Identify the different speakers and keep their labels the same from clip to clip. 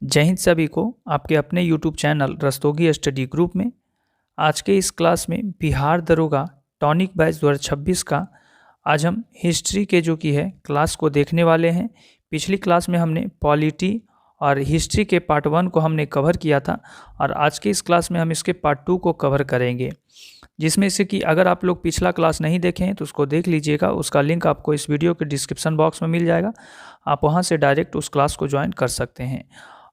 Speaker 1: जय हिंद सभी को आपके अपने YouTube channel Rastogi study group में। आज के इस क्लास में बिहार दरोगा टॉनिक बैच 2026 का आज हम हिस्ट्री के जो कि है क्लास को देखने वाले हैं। पिछली क्लास में हमने पॉलिटी और हिस्ट्री के पार्ट 1 को हमने कवर किया था और आज के इस क्लास में हम इसके पार्ट 2 को कवर करेंगे, जिसमें से कि अगर आप लोग पिछला क्लास नहीं देखे हैं तो उसको देख लीजिएगा। उसका लिंक आपको इस वीडियो के डिस्क्रिप्शन बॉक्स में मिल जाएगा, आप वहां से डायरेक्ट उस क्लास को ज्वाइन कर सकते हैं।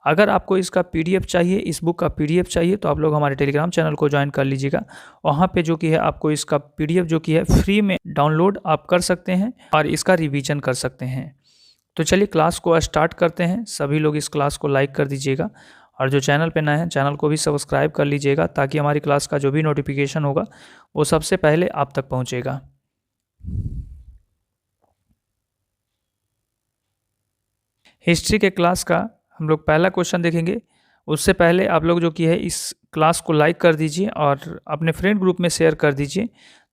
Speaker 1: अगर आपको इसका पीडीएफ चाहिए, इस बुक का पीडीएफ चाहिए, तो आप लोग हमारे टेलीग्राम चैनल को ज्वाइन कर लीजिएगा। वहाँ पे जो कि है आपको इसका पीडीएफ जो कि है फ्री में डाउनलोड आप कर सकते हैं और इसका रिवीजन कर सकते हैं। तो चलिए क्लास को स्टार्ट करते हैं। सभी लोग इस क्लास को लाइक कर दीजिएगा और जो चैनल पे नए हैं चैनल को भी सब्सक्राइब कर लीजिएगा, ताकि हमारी क्लास का जो भी नोटिफिकेशन होगा वो सबसे पहले आप तक पहुँचेगा। हिस्ट्री के क्लास का हम लोग पहला क्वेश्चन देखेंगे। उससे पहले आप लोग जो कि है इस क्लास को लाइक कर दीजिए और अपने फ्रेंड ग्रुप में शेयर कर दीजिए,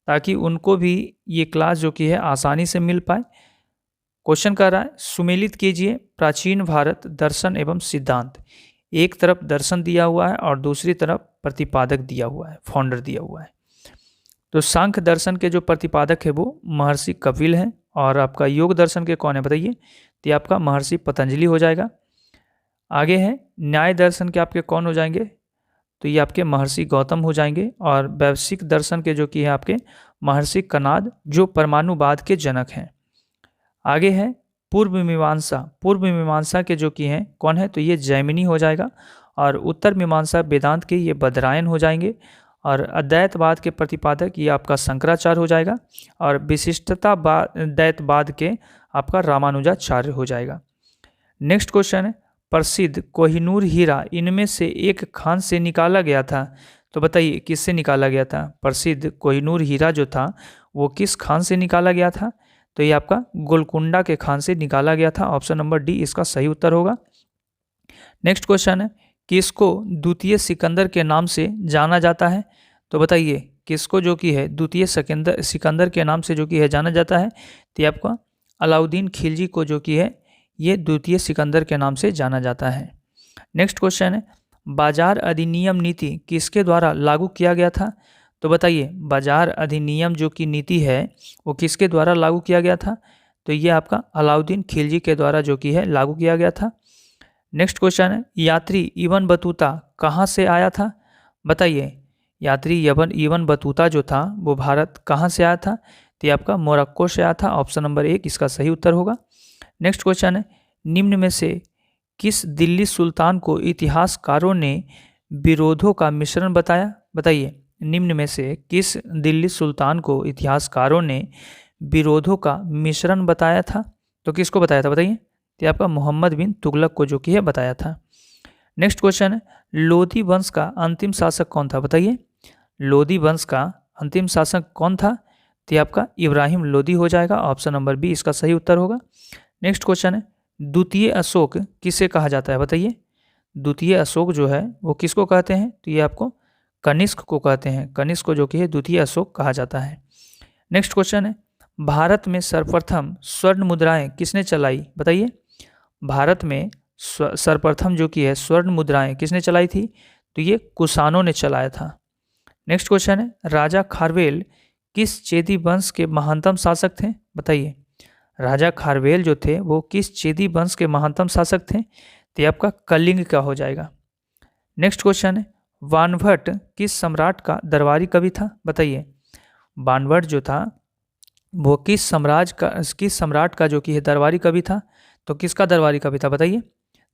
Speaker 1: ताकि उनको भी ये क्लास जो कि है आसानी से मिल पाए। क्वेश्चन कर रहा है, सुमेलित कीजिए प्राचीन भारत दर्शन एवं सिद्धांत। एक तरफ दर्शन दिया हुआ है और दूसरी तरफ प्रतिपादक दिया हुआ है, फाउंडर दिया हुआ है। तो सांख्य दर्शन के जो प्रतिपादक है वो महर्षि कपिल हैं, और आपका योग दर्शन के कौन है बताइए, तो ये आपका महर्षि पतंजलि हो जाएगा। आगे है न्याय दर्शन के आपके कौन हो जाएंगे, तो ये आपके महर्षि गौतम हो जाएंगे। और वैश्विक दर्शन के जो कि है आपके महर्षि कणाद, जो परमाणुवाद के जनक हैं। आगे है पूर्व मीमांसा, पूर्व मीमांसा के जो कि हैं कौन है, तो ये जैमिनी हो जाएगा। और उत्तर मीमांसा वेदांत के ये बदरायन हो जाएंगे। और अद्वैतवाद के प्रतिपादक ये आपका शंकराचार्य हो जाएगा। और विशिष्टता दैतवाद के आपका रामानुजाचार्य हो जाएगा। नेक्स्ट क्वेश्चन है, प्रसिद्ध कोहिनूर हीरा इनमें से एक खान से निकाला गया था। तो बताइए किससे निकाला गया था। प्रसिद्ध कोहिनूर हीरा जो था वो किस खान से निकाला गया था, तो ये आपका गोलकुंडा के खान से निकाला गया था। ऑप्शन नंबर डी इसका सही उत्तर होगा। नेक्स्ट क्वेश्चन है, किसको द्वितीय सिकंदर के नाम से जाना जाता है। तो बताइए किसको जो कि है द्वितीय सिकंदर के नाम से जो कि है जाना जाता है, तो ये आपका अलाउद्दीन खिलजी को जो कि है ये द्वितीय सिकंदर के नाम से जाना जाता है। नेक्स्ट क्वेश्चन है, बाजार अधिनियम नीति किसके द्वारा लागू किया गया था। तो बताइए बाजार अधिनियम जो कि नीति है वो किसके द्वारा लागू किया गया था, तो ये आपका अलाउद्दीन खिलजी के द्वारा जो कि है लागू किया गया था। नेक्स्ट क्वेश्चन है, यात्री इबन बतूता कहाँ से आया था। बताइए यात्री इबन बतूता जो था वो भारत कहाँ से आया था, तो ये आपका मोरक्को से आया था। ऑप्शन नंबर 1 इसका सही उत्तर होगा। नेक्स्ट क्वेश्चन है, निम्न में से किस दिल्ली सुल्तान को इतिहासकारों ने विरोधों का मिश्रण बताया। बताइए निम्न में से किस दिल्ली सुल्तान को इतिहासकारों ने विरोधों का मिश्रण बताया था, तो किसको बताया था बताइए, तो आपका मोहम्मद बिन तुगलक को जो कि है बताया था। नेक्स्ट क्वेश्चन है, लोधी वंश का अंतिम शासक कौन था। बताइए लोधी वंश का अंतिम शासक कौन था, तो आपका इब्राहिम लोधी हो जाएगा। ऑप्शन नंबर बी इसका सही उत्तर होगा। नेक्स्ट क्वेश्चन है, द्वितीय अशोक किसे कहा जाता है। बताइए द्वितीय अशोक जो है वो किसको कहते हैं, तो ये आपको कनिष्क को कहते हैं। कनिष्क को जो कि है द्वितीय अशोक कहा जाता है। नेक्स्ट क्वेश्चन है, भारत में सर्वप्रथम स्वर्ण मुद्राएं किसने चलाई। बताइए भारत में सर्वप्रथम जो कि है स्वर्ण मुद्राएं किसने चलाई थी, तो ये कुषाणों ने चलाया था। नेक्स्ट क्वेश्चन है, राजा खारवेल किस चेदी वंश के महानतम शासक थे। बताइए राजा खारवेल जो थे वो किस चेदी वंश के महानतम शासक थे, तो ये आपका कलिंग का हो जाएगा। नेक्स्ट क्वेश्चन है, वानभट्ट किस सम्राट का दरबारी कवि था। बताइए वानभट्ट जो था वो किस सम्राट का जो कि है दरबारी कवि था, तो किसका दरबारी कवि था बताइए,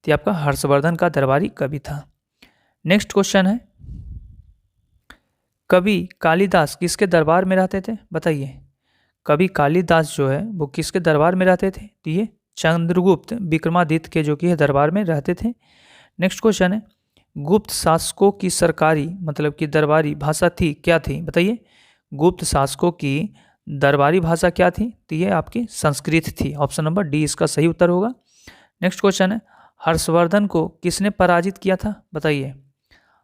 Speaker 1: तो आपका हर्षवर्धन का दरबारी कवि था। नेक्स्ट क्वेश्चन है, कवि कालिदास किसके दरबार में रहते थे। बताइए कवि कालिदास जो है वो किसके दरबार में रहते थे, तो ये चंद्रगुप्त विक्रमादित्य के जो कि है दरबार में रहते थे। नेक्स्ट क्वेश्चन है, गुप्त शासकों की सरकारी मतलब कि दरबारी भाषा थी क्या थी। बताइए गुप्त शासकों की दरबारी भाषा क्या थी, तो ये आपकी संस्कृत थी। ऑप्शन नंबर डी इसका सही उत्तर होगा। नेक्स्ट क्वेश्चन है, हर्षवर्धन को किसने पराजित किया था। बताइए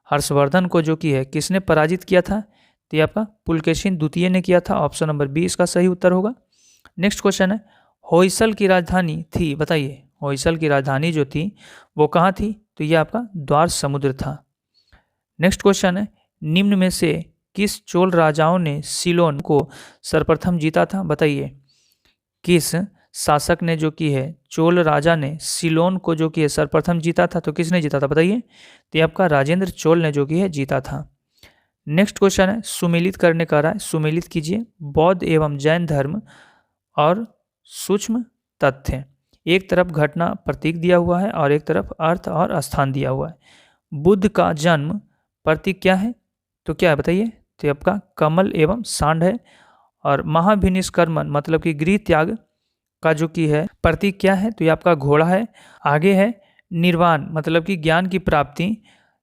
Speaker 1: हर्षवर्धन को जो कि है किसने पराजित किया था, तो ये आपका पुलकेशिन द्वितीय ने किया था। ऑप्शन नंबर बी इसका सही उत्तर होगा। नेक्स्ट क्वेश्चन है, होयसल की राजधानी थी। बताइए होयसल की राजधानी जो थी वो कहाँ थी, तो ये आपका द्वार समुद्र था। नेक्स्ट क्वेश्चन है, निम्न में से किस चोल राजाओं ने सीलोन को सर्वप्रथम जीता था? बताइए, किस शासक ने जो की है, चोल राजा ने सीलोन को जो की है सर्वप्रथम जीता था? तो किसने जीता था बताइए? तो ये आपका राजेंद्र चोल ने जो की है जीता था। नेक्स्ट क्वेश्चन है, सुमेलित करने का रहा है, सुमेलित कीजिए बौद्ध एवं जैन धर्म और सूक्ष्म तथ्य। एक तरफ घटना प्रतीक दिया हुआ है और एक तरफ अर्थ और स्थान दिया हुआ है। बुद्ध का जन्म प्रतीक क्या है? तो क्या है बताइए? तो आपका कमल एवं सांड है। और महाभिनिष्क्रमण मतलब कि गृह त्याग का जो की है प्रतीक क्या है? तो ये आपका घोड़ा है। आगे है निर्वाण मतलब कि ज्ञान की प्राप्ति,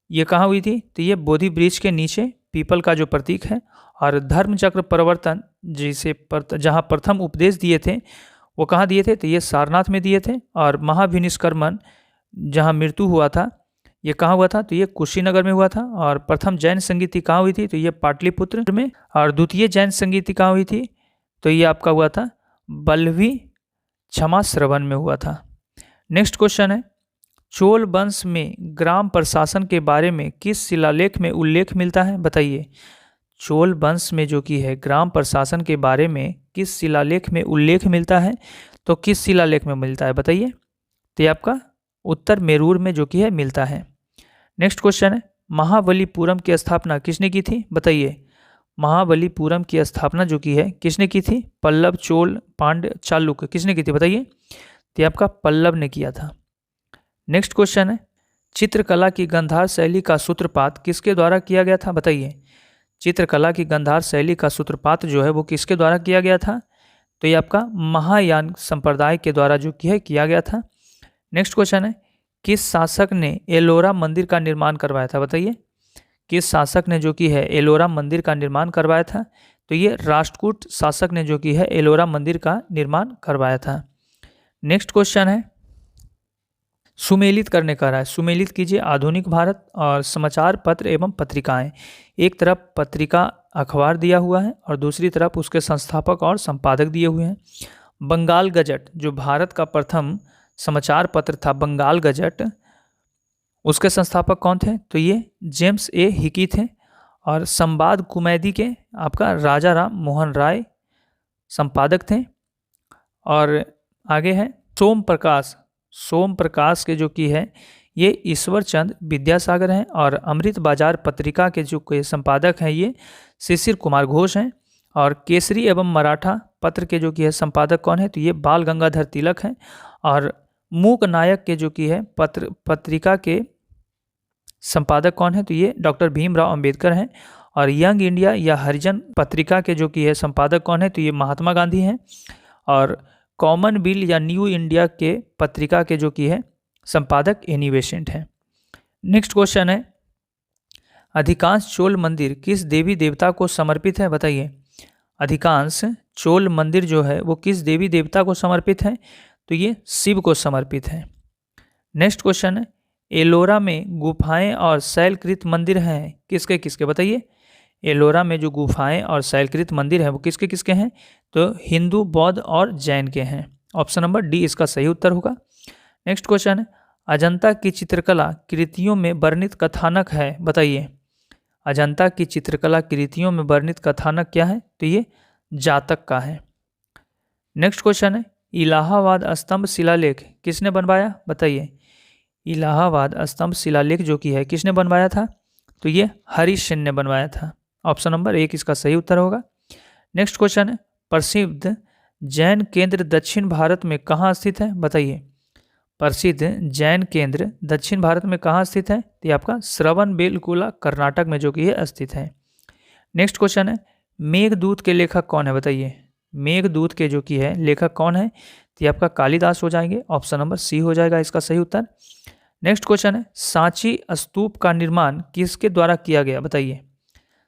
Speaker 1: ये कहाँ हुई थी? तो ये बोधि वृक्ष के नीचे पीपल का जो प्रतीक है। और धर्म चक्र परिवर्तन जिसे जहाँ प्रथम उपदेश दिए थे वो कहाँ दिए थे? तो ये सारनाथ में दिए थे। और महाभिनिष्क्रमण जहाँ मृत्यु हुआ था ये कहाँ हुआ था? तो ये कुशीनगर में हुआ था। और प्रथम जैन संगीति कहाँ हुई थी? तो ये पाटलिपुत्र में। और द्वितीय जैन संगीति कहाँ हुई थी? तो ये आपका हुआ था बल्लभी क्षमा श्रवण में हुआ था। नेक्स्ट क्वेश्चन है, चोल वंश में ग्राम प्रशासन के बारे में किस शिलालेख में उल्लेख मिलता है? बताइए, चोल वंश में जो की है ग्राम प्रशासन के बारे में किस शिलालेख में उल्लेख मिलता है? तो किस शिलालेख में मिलता है बताइए? तो ये आपका उत्तर मेरूर में जो की है मिलता है। नेक्स्ट क्वेश्चन है, महाबलीपुरम की स्थापना किसने की थी? बताइए, महाबलीपुरम की स्थापना जो की है किसने की थी? पल्लव, चोल, पांड्य, चालुक्य, किसने की थी बताइए? तो ये आपका पल्लव ने किया था। नेक्स्ट क्वेश्चन है, चित्रकला की गांधार शैली का सूत्रपात किसके द्वारा किया गया था? बताइए, चित्रकला की गांधार शैली का सूत्रपात जो है वो किसके द्वारा किया गया था? तो ये आपका महायान संप्रदाय के द्वारा जो किया गया था। नेक्स्ट क्वेश्चन है, किस शासक ने एलोरा मंदिर का निर्माण करवाया था? बताइए, किस शासक ने जो की है एलोरा मंदिर का निर्माण करवाया था? तो ये राष्ट्रकूट शासक ने जो की है एलोरा मंदिर का निर्माण करवाया था। नेक्स्ट क्वेश्चन है, सुमेलित करने का रहा है, सुमेलित कीजिए आधुनिक भारत और समाचार पत्र एवं पत्रिकाएं। एक तरफ पत्रिका अखबार दिया हुआ है और दूसरी तरफ उसके संस्थापक और संपादक दिए हुए हैं। बंगाल गजट जो भारत का प्रथम समाचार पत्र था, बंगाल गजट, उसके संस्थापक कौन थे? तो ये जेम्स ए हिकी थे। और संवाद कुमैदी के आपका राजा राम मोहन राय संपादक थे। और आगे है सोम प्रकाश के जो की है ये ईश्वर चंद विद्यासागर हैं। और अमृत बाजार पत्रिका के जो संपादक हैं ये शिशिर कुमार घोष हैं। और केसरी एवं मराठा पत्र के जो की है संपादक कौन है? तो ये बाल गंगाधर तिलक हैं। और मूक नायक के जो की है पत्रिका के संपादक कौन है? तो ये डॉक्टर भीमराव अंबेडकर हैं। और यंग इंडिया या हरिजन पत्रिका के जो की है संपादक कौन है? तो ये महात्मा गांधी हैं। और कॉमनवेल्थ या न्यू इंडिया के पत्रिका के जो की है संपादक एनी बेसेंट हैं। नेक्स्ट क्वेश्चन है, अधिकांश चोल मंदिर किस देवी देवता को समर्पित है? बताइए, अधिकांश चोल मंदिर जो है वो किस देवी देवता को समर्पित है? तो ये शिव को समर्पित है। नेक्स्ट क्वेश्चन है, एलोरा में गुफाएं और शैलकृत मंदिर हैं किसके किसके? बताइए, एलोरा में जो गुफाएं और शैलकृत मंदिर हैं वो किसके किसके हैं? तो हिंदू, बौद्ध और जैन के हैं। ऑप्शन नंबर डी इसका सही उत्तर होगा। नेक्स्ट क्वेश्चन है, अजंता की चित्रकला कृतियों में वर्णित कथानक है? बताइए, अजंता की चित्रकला कृतियों में वर्णित कथानक क्या है? तो ये जातक का है। नेक्स्ट क्वेश्चन है, इलाहाबाद स्तंभ शिलालेख किसने बनवाया? बताइए, इलाहाबाद स्तंभ शिलालेख जो की है किसने बनवाया था? तो ये हरिसेन ने बनवाया था। ऑप्शन नंबर 1 इसका सही उत्तर होगा। नेक्स्ट क्वेश्चन है, प्रसिद्ध जैन केंद्र दक्षिण भारत में कहाँ स्थित है? बताइए, प्रसिद्ध जैन केंद्र दक्षिण भारत में कहाँ स्थित है? तो ये आपका श्रवणबेलगोला कर्नाटक में जो कि है स्थित है। नेक्स्ट क्वेश्चन है, मेघदूत के लेखक कौन है? बताइए, मेघदूत के जो कि है लेखक कौन है? तो ये आपका कालिदास हो जाएंगे। ऑप्शन नंबर सी हो जाएगा इसका सही उत्तर। नेक्स्ट क्वेश्चन है, सांची स्तूप का निर्माण किसके द्वारा किया गया? बताइए,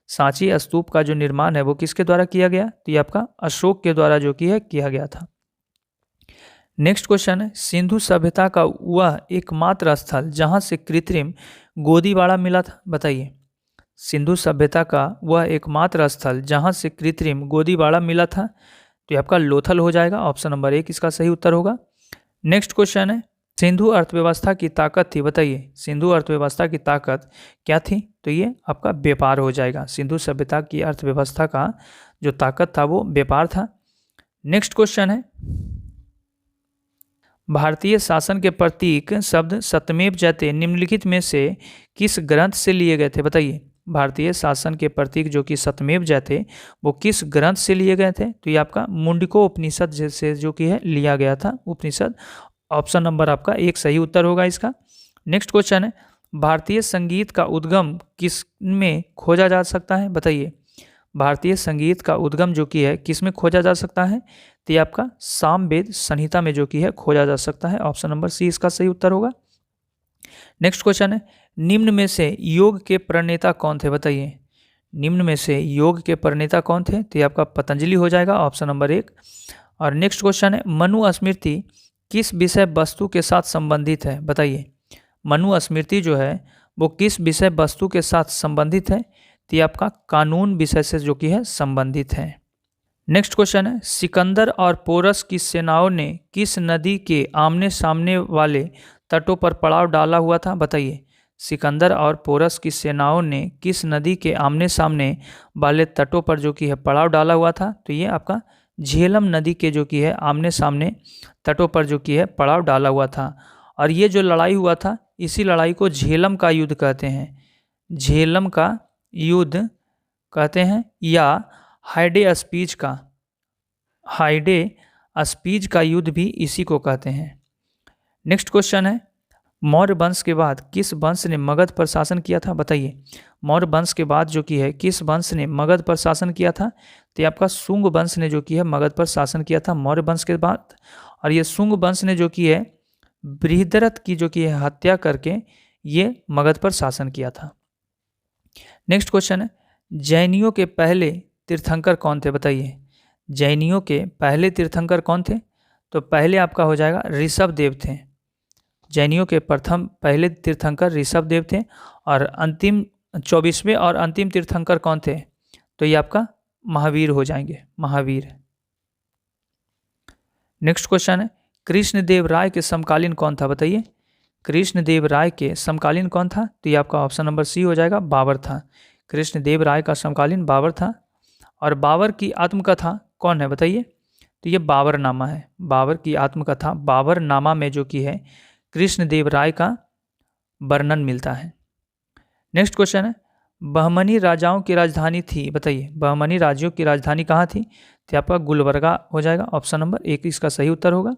Speaker 1: सांची स्तूप का जो निर्माण है वो किसके द्वारा किया गया? तो ये आपका अशोक के द्वारा जो कि है किया गया था। नेक्स्ट क्वेश्चन है, सिंधु सभ्यता का वह एकमात्र स्थल जहां से कृत्रिम गोदीबाड़ा मिला था? बताइए, सिंधु सभ्यता का वह एकमात्र स्थल जहां से कृत्रिम गोदीबाड़ा मिला था? तो ये आपका लोथल हो जाएगा। ऑप्शन नंबर 1 इसका सही उत्तर होगा। नेक्स्ट क्वेश्चन है, सिंधु अर्थव्यवस्था की ताकत थी, बताइए सिंधु अर्थव्यवस्था की ताकत क्या थी? तो ये आपका व्यापार हो जाएगा। सिंधु सभ्यता की अर्थव्यवस्था का जो ताकत था वो व्यापार था। नेक्स्ट क्वेश्चन है, भारतीय शासन के प्रतीक शब्द सत्यमेव जयते निम्नलिखित में से किस ग्रंथ से लिए गए थे? बताइए भारतीय शासन के प्रतीक जो कि सत्यमेव जयते वो किस ग्रंथ से लिए गए थे? तो ये आपका मुंडको उपनिषद से जो कि है लिया गया था, उपनिषद। ऑप्शन नंबर आपका एक सही उत्तर होगा इसका। नेक्स्ट क्वेश्चन है, भारतीय संगीत का उद्गम किस में खोजा जा सकता है? बताइए भारतीय संगीत का उद्गम जो कि है किस में खोजा जा सकता है? तो ये आपका सामवेद संहिता में जो कि है खोजा जा सकता है। ऑप्शन नंबर सी इसका सही उत्तर होगा। नेक्स्ट क्वेश्चन है, निम्न में से योग के प्रणेता कौन थे? बताइए निम्न में से योग के प्रणेता कौन थे? तो ये आपका पतंजलि हो जाएगा, ऑप्शन नंबर एक। और नेक्स्ट क्वेश्चन है, मनुस्मृति किस विषय वस्तु के साथ संबंधित है? बताइए मनुस्मृति जो है वो किस विषय वस्तु के साथ संबंधित है? तो ये आपका कानून विषय से जो कि है संबंधित है। नेक्स्ट क्वेश्चन है, सिकंदर और पोरस की सेनाओं ने किस नदी के आमने सामने वाले तटों पर पड़ाव डाला हुआ था? बताइए सिकंदर और पोरस की सेनाओं ने किस नदी के आमने सामने वाले तटों पर जो कि है पड़ाव डाला हुआ था? तो ये आपका झेलम नदी के जो कि है आमने सामने तटों पर जो कि है पड़ाव डाला हुआ था। और ये जो लड़ाई हुआ था इसी लड़ाई को झेलम का युद्ध कहते हैं, झेलम का युद्ध कहते हैं, या हाइडे स्पीज का युद्ध भी इसी को कहते हैं। नेक्स्ट क्वेश्चन है, मौर्य वंश के बाद किस वंश ने मगध पर शासन किया था? बताइए मौर्य वंश के बाद जो कि है किस वंश ने मगध पर शासन किया था? तो ये आपका शुंग वंश ने जो कि है मगध पर शासन किया था मौर्य वंश के बाद। और ये शुंग वंश ने जो कि है बृहद्रथ की जो कि है हत्या करके ये मगध पर शासन किया था। नेक्स्ट क्वेश्चन है, जैनियों के पहले तीर्थंकर कौन थे? बताइए जैनियों के पहले तीर्थंकर कौन थे? तो पहले आपका हो जाएगा ऋषभ देव थे। जैनियों के प्रथम पहले तीर्थंकर ऋषभ देव थे। और अंतिम 24वें और अंतिम तीर्थंकर कौन थे? तो ये आपका महावीर हो जाएंगे, महावीर। नेक्स्ट क्वेश्चन है, कृष्णदेव राय के समकालीन कौन था? बताइए कृष्णदेव राय के समकालीन कौन था? तो ये आपका ऑप्शन नंबर सी हो जाएगा, बाबर था। कृष्णदेव राय का समकालीन बाबर था। और बाबर की आत्मकथा कौन है? बताइए तो ये बाबरनामा है। बाबर की आत्मकथा बाबरनामा में जो कि है कृष्णदेव राय का वर्णन मिलता है। नेक्स्ट क्वेश्चन है, बहमनी राजाओं की राजधानी थी? बताइए बहमनी राज्यों की राजधानी कहाँ थी? तो आपका गुलबर्गा हो जाएगा, ऑप्शन नंबर एक इसका सही उत्तर होगा।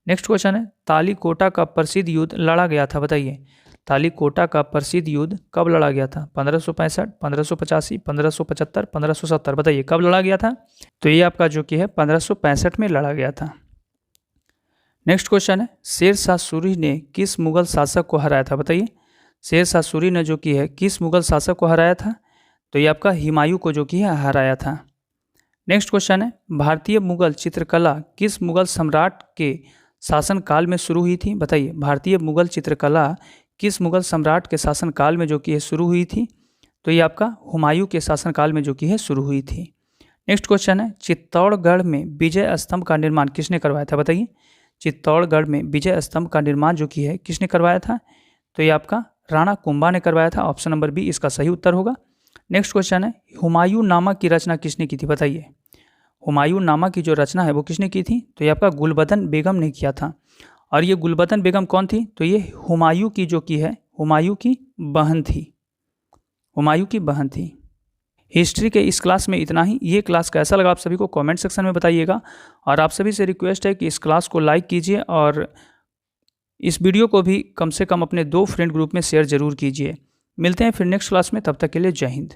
Speaker 1: नेक्स्ट क्वेश्चन है, तालीकोटा का प्रसिद्ध युद्ध लड़ा गया था? बताइए तालीकोटा का प्रसिद्ध युद्ध कब लड़ा गया था? 1565, 1585, 1575, 1570। बताइए कब लड़ा गया था? तो ये आपका जो कि है 1565 में लड़ा गया था। नेक्स्ट क्वेश्चन है, शेर शाह सूरी ने किस मुगल शासक को हराया था? बताइए शेर शाह सूरी ने जो कि है किस मुगल शासक को हराया था? तो ये आपका हुमायूं को जो कि है हराया था। नेक्स्ट क्वेश्चन है, भारतीय मुगल चित्रकला किस मुगल सम्राट के शासनकाल में शुरू हुई थी? बताइए भारतीय मुगल चित्रकला किस मुगल सम्राट के शासनकाल में जो कि है शुरू हुई थी? तो ये आपका हुमायूं के शासनकाल में जो कि है शुरू हुई थी। नेक्स्ट क्वेश्चन है, चित्तौड़गढ़ में विजय स्तंभ का निर्माण किसने करवाया था? बताइए चित्तौड़गढ़ में विजय स्तंभ का निर्माण जो कि है किसने करवाया था? तो ये आपका राणा कुंभा ने करवाया था, ऑप्शन नंबर बी इसका सही उत्तर होगा। नेक्स्ट क्वेश्चन है, हुमायूं नामा की रचना किसने की थी? बताइए हुमायूं नामा की जो रचना है वो किसने की थी? तो ये आपका गुलबदन बेगम ने किया था। और ये गुलबदन बेगम कौन थी? तो ये हुमायूं की जो की है हुमायूं की बहन थी, हुमायूं की बहन थी। हिस्ट्री के इस क्लास में इतना ही। ये क्लास कैसा लगा आप सभी को कमेंट सेक्शन में बताइएगा। और आप सभी से रिक्वेस्ट है कि इस क्लास को लाइक कीजिए और इस वीडियो को भी कम से कम अपने 2 फ्रेंड ग्रुप में शेयर जरूर कीजिए। मिलते हैं फिर नेक्स्ट क्लास में, तब तक के लिए जय हिंद।